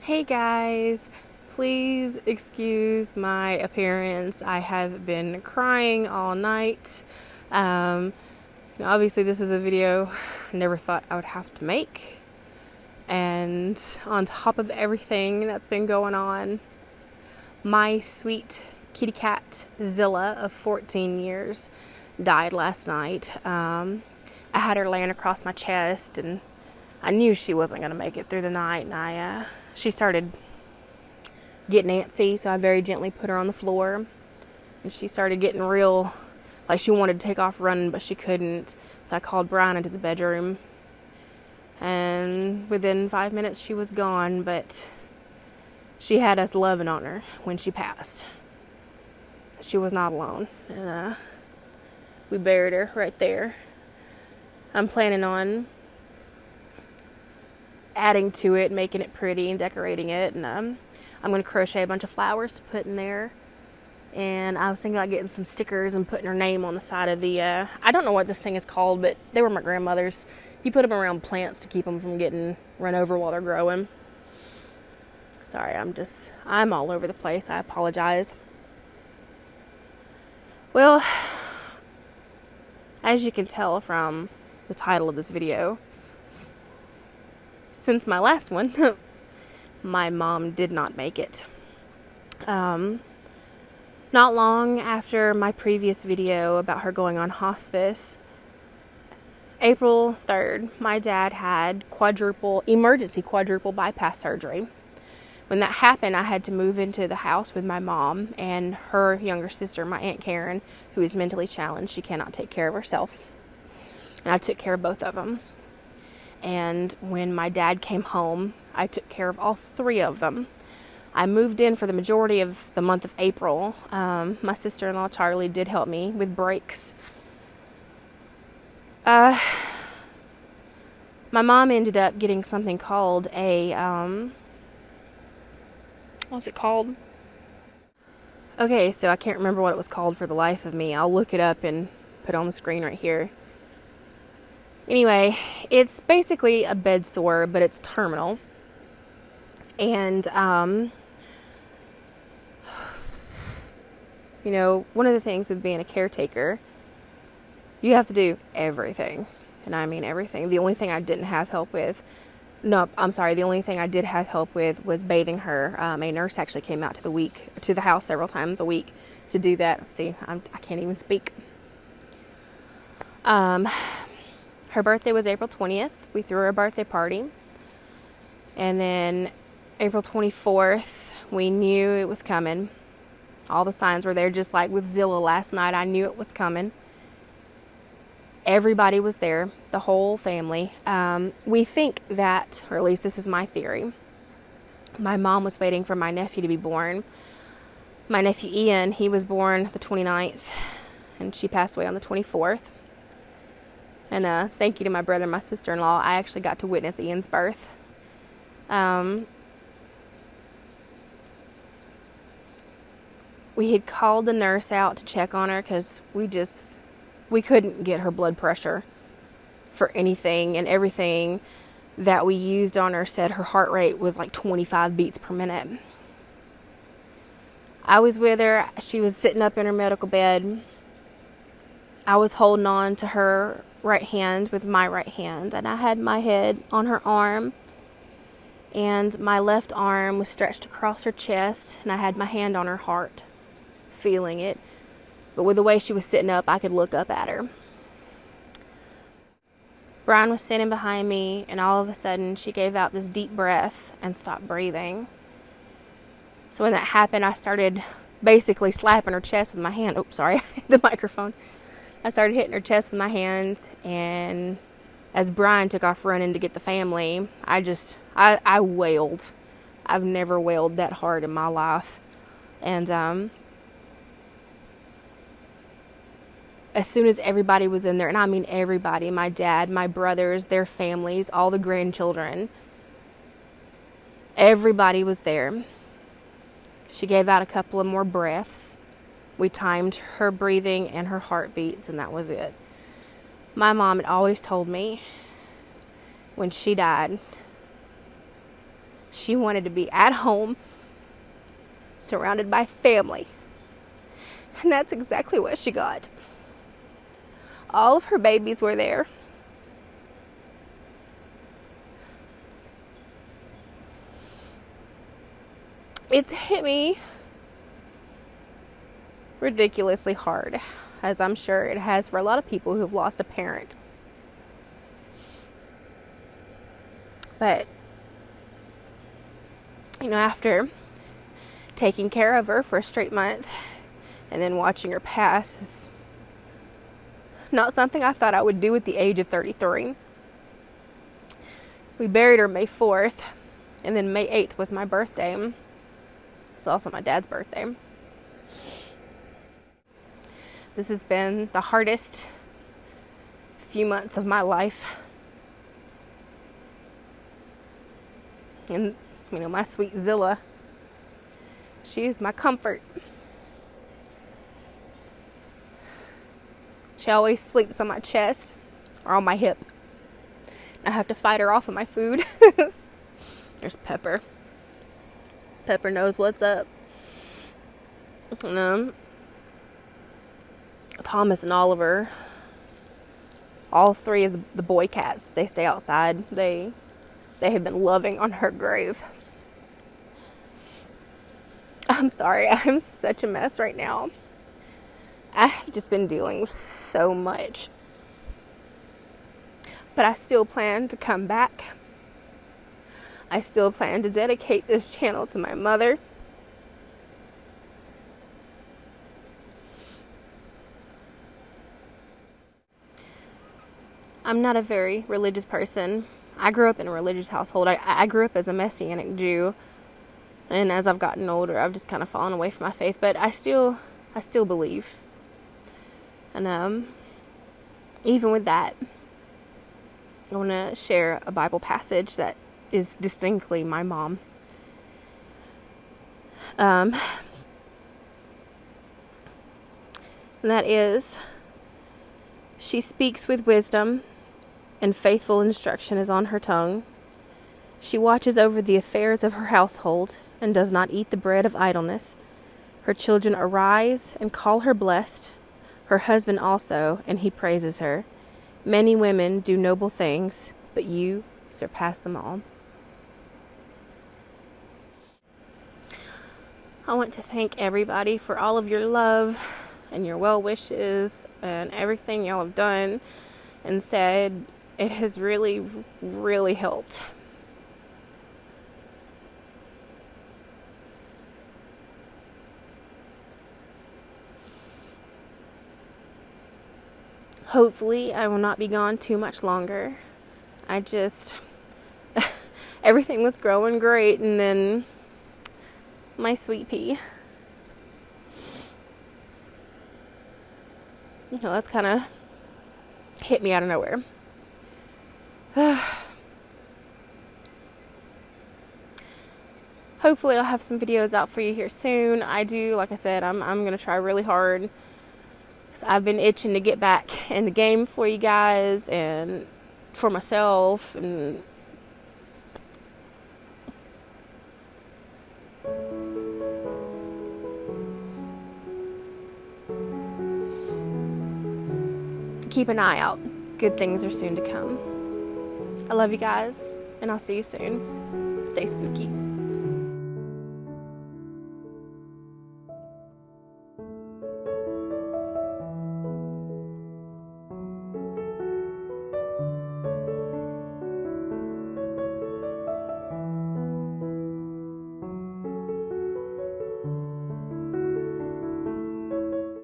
Hey guys, please excuse my appearance. I have been crying all night. Obviously, this is a video I never thought I would have to make. And on top of everything that's been going on, my sweet kitty cat Zilla of 14 years died last night. I had her laying across my chest, and I knew she wasn't going to make it through the night, and she started getting antsy, so I very gently put her on the floor, and she started getting real, like she wanted to take off running, but she couldn't, so I called Brian into the bedroom, and within 5 minutes she was gone, but she had us loving on her when she passed. She was not alone, and we buried her right there. I'm planning on adding to it, making it pretty and decorating it, and I'm going to crochet a bunch of flowers to put in there, and I was thinking about getting some stickers and putting her name on the side of the I don't know what this thing is called, but they were my grandmother's. You put them around plants to keep them from getting run over while they're growing. Sorry, I'm all over the place. I apologize. Well, as you can tell from the title of this video, since my last one, my mom did not make it. Not long after my previous video about her going on hospice, April 3rd, my dad had emergency quadruple bypass surgery. When that happened, I had to move into the house with my mom and her younger sister, my Aunt Karen, who is mentally challenged. She cannot take care of herself. And I took care of both of them. And when my dad came home, I took care of all three of them. I moved in for the majority of the month of April. My sister-in-law, Charlie, did help me with breaks. My mom ended up getting something called what's it called? Okay, so I can't remember what it was called for the life of me. I'll look it up and put it on the screen right here. Anyway, it's basically a bed sore, but it's terminal. And, one of the things with being a caretaker, you have to do everything. And I mean everything. The only thing I did have help with was bathing her. A nurse actually came out to the house several times a week to do that. See, I can't even speak. Her birthday was April 20th. We threw her a birthday party. And then April 24th, we knew it was coming. All the signs were there, just like with Zilla last night. I knew it was coming. Everybody was there, the whole family. We think that, or at least this is my theory, my mom was waiting for my nephew to be born. My nephew Ian, he was born the 29th, and she passed away on the 24th. And thank you to my brother and my sister-in-law. I actually got to witness Ian's birth. We had called the nurse out to check on her because we couldn't get her blood pressure for anything, and everything that we used on her said her heart rate was like 25 beats per minute. I was with her. She was sitting up in her medical bed. I was holding on to her right hand with my right hand, and I had my head on her arm, and my left arm was stretched across her chest, and I had my hand on her heart, feeling it. But with the way she was sitting up, I could look up at her. Brian was standing behind me, and all of a sudden, she gave out this deep breath and stopped breathing. So when that happened, I started basically slapping her chest with my hand. Oh, sorry, the microphone. I started hitting her chest with my hands, and as Brian took off running to get the family, I wailed. I've never wailed that hard in my life. And as soon as everybody was in there, and I mean everybody, my dad, my brothers, their families, all the grandchildren, everybody was there. She gave out a couple of more breaths. We timed her breathing and her heartbeats, and that was it. My mom had always told me when she died, She wanted to be at home, surrounded by family. And that's exactly what she got. All of her babies were there. It's hit me ridiculously hard, as I'm sure it has for a lot of people who've lost a parent. But, after taking care of her for a straight month and then watching her pass is not something I thought I would do at the age of 33. We buried her May 4th, and then May 8th was my birthday. It's also my dad's birthday. This has been the hardest few months of my life. And, my sweet Zilla, she is my comfort. She always sleeps on my chest or on my hip. I have to fight her off of my food. There's Pepper. Pepper knows what's up. And, Thomas and Oliver, all three of the boy cats, they stay outside. They have been loving on her grave. I'm sorry, I'm such a mess right now. I have just been dealing with so much. But I still plan to come back. I still plan to dedicate this channel to my mother. I'm not a very religious person. I grew up in a religious household. I grew up as a Messianic Jew. And as I've gotten older, I've just kind of fallen away from my faith. But I still believe. And even with that, I want to share a Bible passage that is distinctly my mom. And that is, she speaks with wisdom, and faithful instruction is on her tongue. She watches over the affairs of her household, and does not eat the bread of idleness. Her children arise and call her blessed, her husband also, and he praises her. Many women do noble things, but you surpass them all. I want to thank everybody for all of your love and your well wishes and everything y'all have done and said. It has really, really helped. Hopefully, I will not be gone too much longer. Everything was growing great, and then my sweet pea. That's kind of hit me out of nowhere. Hopefully, I'll have some videos out for you here soon. Like I said, I'm going to try really hard. I've been itching to get back in the game for you guys and for myself, and keep an eye out. Good things are soon to come. I love you guys, and I'll see you soon. Stay spooky.